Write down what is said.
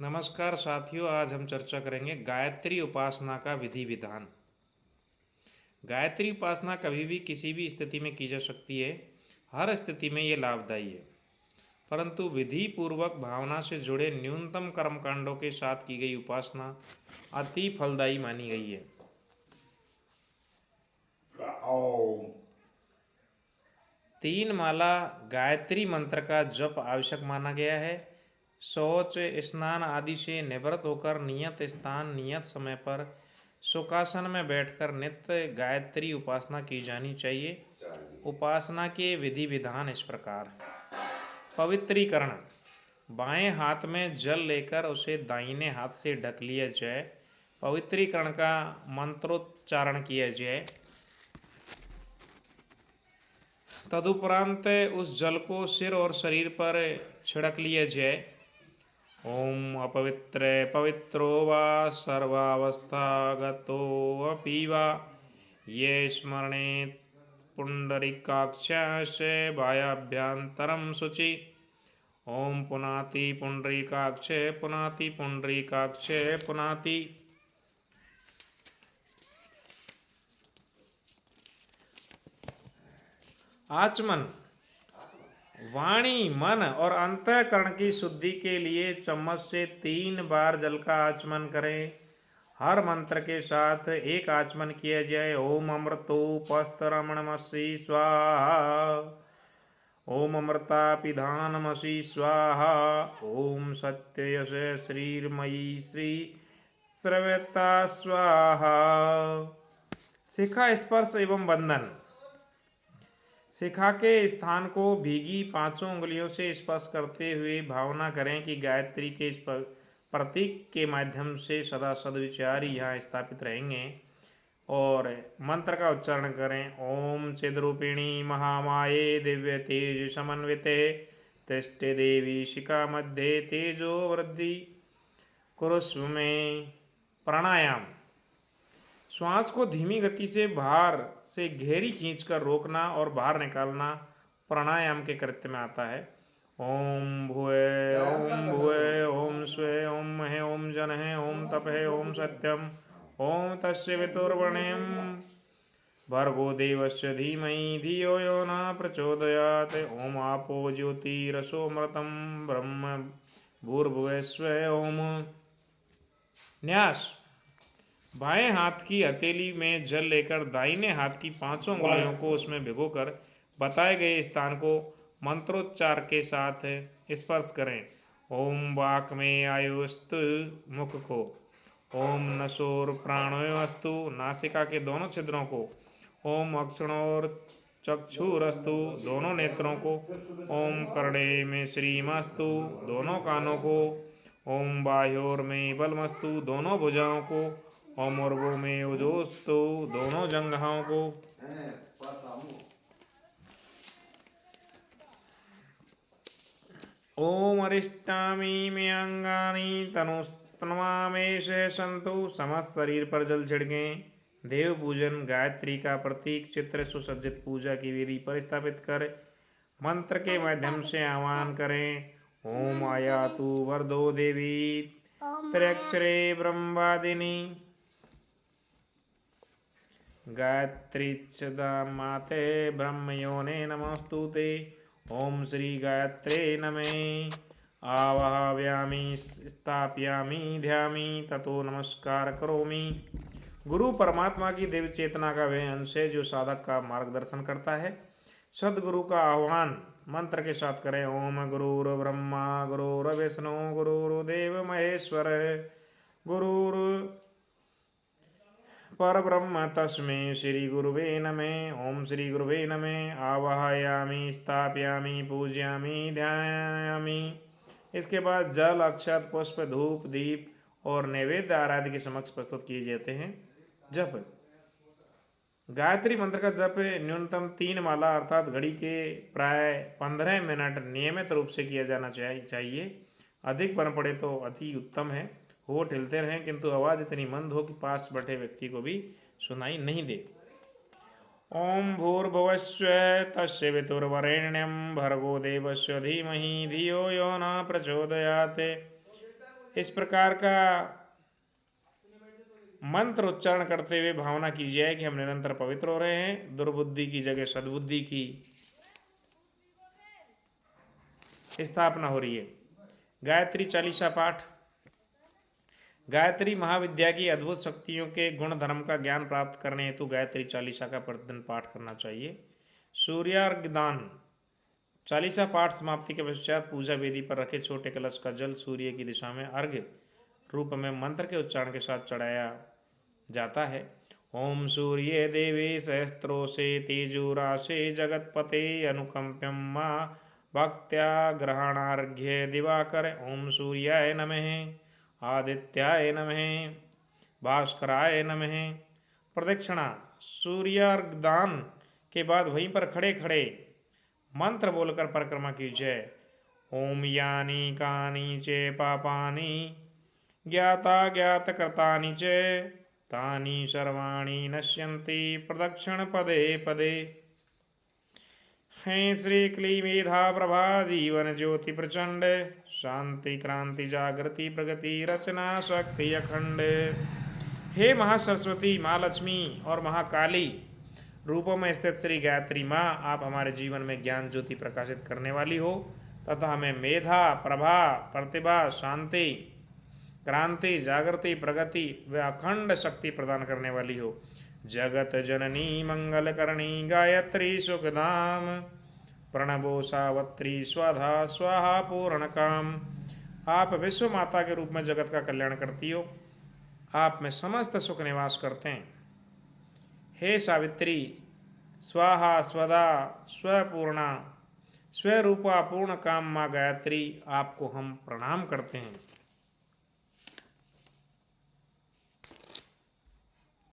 नमस्कार साथियों, आज हम चर्चा करेंगे गायत्री उपासना का विधि विधान। गायत्री उपासना कभी भी किसी भी स्थिति में की जा सकती है। हर स्थिति में ये लाभदायी है, परंतु विधि पूर्वक भावना से जुड़े न्यूनतम कर्मकांडों के साथ की गई उपासना अति फलदायी मानी गई है। तीन माला गायत्री मंत्र का जप आवश्यक माना गया है। शौच स्नान आदि से निवृत्त होकर नियत स्थान नियत समय पर सुखासन में बैठकर नित्य गायत्री उपासना की जानी चाहिए। उपासना के विधि विधान इस प्रकार। पवित्रीकरण। बाएं हाथ में जल लेकर उसे दाहिने हाथ से ढक लिया जाए। पवित्रीकरण का मंत्रोच्चारण किया जाए। तदुपरांत उस जल को सिर और शरीर पर छिड़क लिया जाए। ओम अपवित्र पवित्रो वा सर्वावस्थागतो अपि वा ये स्मरणेत पुंडरीकाक्षस्य बाह्याभ्यंतरं शुचि। ओम पुनाति पुंडरीकाक्ष पुनाति पुंडरीकाक्ष पुनाति। आचमन। वाणी मन और अंतःकरण की शुद्धि के लिए चम्मच से 3 बार जल का आचमन करें। हर मंत्र के साथ एक आचमन किया जाए। ओम अमृतोपस्तरमणमसि स्वाहा। ओम अमृतापिधानमसि स्वाहा। ओम सत्ययश श्रीर्मयी श्री श्रव्यता स्वाहा। शिखा स्पर्श एवं बंधन। शिखा के स्थान को भीगी 5 उंगलियों से स्पर्श करते हुए भावना करें कि गायत्री के इस प्रतीक के माध्यम से सदा सद्विचार यहाँ स्थापित रहेंगे और मंत्र का उच्चारण करें। ओम चिद्रूपिणी महामाये दिव्य तेज समन्विते तिष्ठे देवी शिखा मध्य तेजो वृद्धि कुरुस्व में। प्राणायाम। श्वास को धीमी गति से बाहर से गहरी खींचकर रोकना और बाहर निकालना प्राणायाम के कृत्य में आता है। ओम भूय ओम स्वे ओम महे ओम जनहे ओम तपहे ओम सत्यम ओम तस्य वितुर्वण्यं भर्गो देवस्य धीमहि धियो यो न प्रचोदयात्। ओम आपो ज्योतिरसोमृतं ब्रह्म भूर्भुवस्सुः ओम। न्यास। बाएं हाथ की हथेली में जल लेकर दाहिने हाथ की 5 उंगलियों को उसमें भिगोकर बताए गए स्थान को मंत्रोच्चार के साथ स्पर्श करें। ओम वाक में आयुस्तु मुख को। ओम नसोर प्राणोयस्तु नासिका के दोनों छिद्रों को। ओम अक्षणोर चक्षुरस्तु दोनों नेत्रों को। ओम कर्णे में श्रीमस्तु दोनों कानों को। ओम बाह्योर में बलमस्तु दोनों भुजाओं को। ओम उर्वो में उजोस्तु दोनों जंघाओं को। ओम अरिष्टामी में अंगानी तनुस्तनवामेश संतु। समस्त शरीर पर जल छिड़कें। देव पूजन। गायत्री का प्रतीक चित्र सुसज्जित पूजा की विधि पर स्थापित कर मंत्र के माध्यम से आह्वान करें। ओम आयातु वरदो देवी त्र्यक्षरे ब्रह्मवादिनी गायत्री माते ब्रह्मयोने नमोस्तुते। ओम श्री गायत्रे नमः। आवाहयामि स्थापयामि ध्यामि ततो नमस्कार करोमि। गुरु परमात्मा की दिव्य चेतना का वह अंश है जो साधक का मार्गदर्शन करता है। सदगुरु का आह्वान मंत्र के साथ करें। ओम गुरुर्ब्रह्मा गुरुर्विष्णु गुरुर्देव महेश्वर गुरुर् परब्रह्म तस्मै श्री गुरुवे नमः। ओम श्री गुरुवे नमः। आवाहयामि स्थापयामि पूजयामि ध्यायामि। इसके बाद जल अक्षत पुष्प धूप दीप और नैवेद्य आराध्य के समक्ष प्रस्तुत किए जाते हैं। जप। गायत्री मंत्र का जप न्यूनतम 3 माला अर्थात घड़ी के प्राय 15 मिनट नियमित रूप से किया जाना चाहिए। अधिक बन पड़े तो अति उत्तम है। होठ हिलते रहें किंतु आवाज़ इतनी मंद हो कि पास बैठे व्यक्ति को भी सुनाई नहीं दे। ओम भूर्भुवस्सुः तस्य वितुर्वरेण्यं भर्गो देवस्य धीमहि धियो यो न प्रचोदयात्। इस प्रकार का मंत्र उच्चारण करते हुए भावना की जाए कि हम निरंतर पवित्र हो रहे हैं, दुर्बुद्धि की जगह सद्बुद्धि की स्थापना हो रही है। गायत्री चालीसा पाठ। गायत्री महाविद्या की अद्भुत शक्तियों के गुण धर्म का ज्ञान प्राप्त करने हेतु गायत्री चालीसा का प्रतिदिन पाठ करना चाहिए। सूर्यार्घ दान। चालीसा पाठ समाप्ति के पश्चात पूजा वेदी पर रखे छोटे कलश का जल सूर्य की दिशा में अर्घ्य रूप में मंत्र के उच्चारण के साथ चढ़ाया जाता है। ओम सूर्य देवे सहस्त्रोसे तेजोराशे जगतपते अनुकंप्यम मां भक्त्या ग्रहणार्घ्य दिवाकर। ओम सूर्याय नमः, आदित्याय नमः, भास्कराय नमः। प्रदक्षिणा। सूर्यार्घदान के बाद वहीं पर खड़े खड़े मंत्र बोलकर परिक्रमा कीजिए। ओम यानी कानी चे पापानि ज्ञाता ज्ञात कृतानि च तानि सर्वाणि नश्यन्ति प्रदक्षिण पदे पदे। हैं श्री क्ली मेधा प्रभा जीवन ज्योति प्रचंड शांति क्रांति जागृति प्रगति रचना शक्ति अखंड। हे महासरस्वती, माँ लक्ष्मी और महाकाली रूपों में स्थित श्री गायत्री माँ, आप हमारे जीवन में ज्ञान ज्योति प्रकाशित करने वाली हो तथा हमें मेधा प्रभा प्रतिभा शांति क्रांति जागृति प्रगति व अखंड शक्ति प्रदान करने वाली हो। जगत जननी मंगल करणी गायत्री सुखधाम प्रणवो सावत्री स्वधा स्वाहा पूर्ण काम। आप विश्व माता के रूप में जगत का कल्याण करती हो, आप में समस्त सुख निवास करते हैं। हे सावित्री, स्वाहा स्वधा स्वपूर्णा स्वरूपा पूर्ण काम माँ गायत्री, आपको हम प्रणाम करते हैं।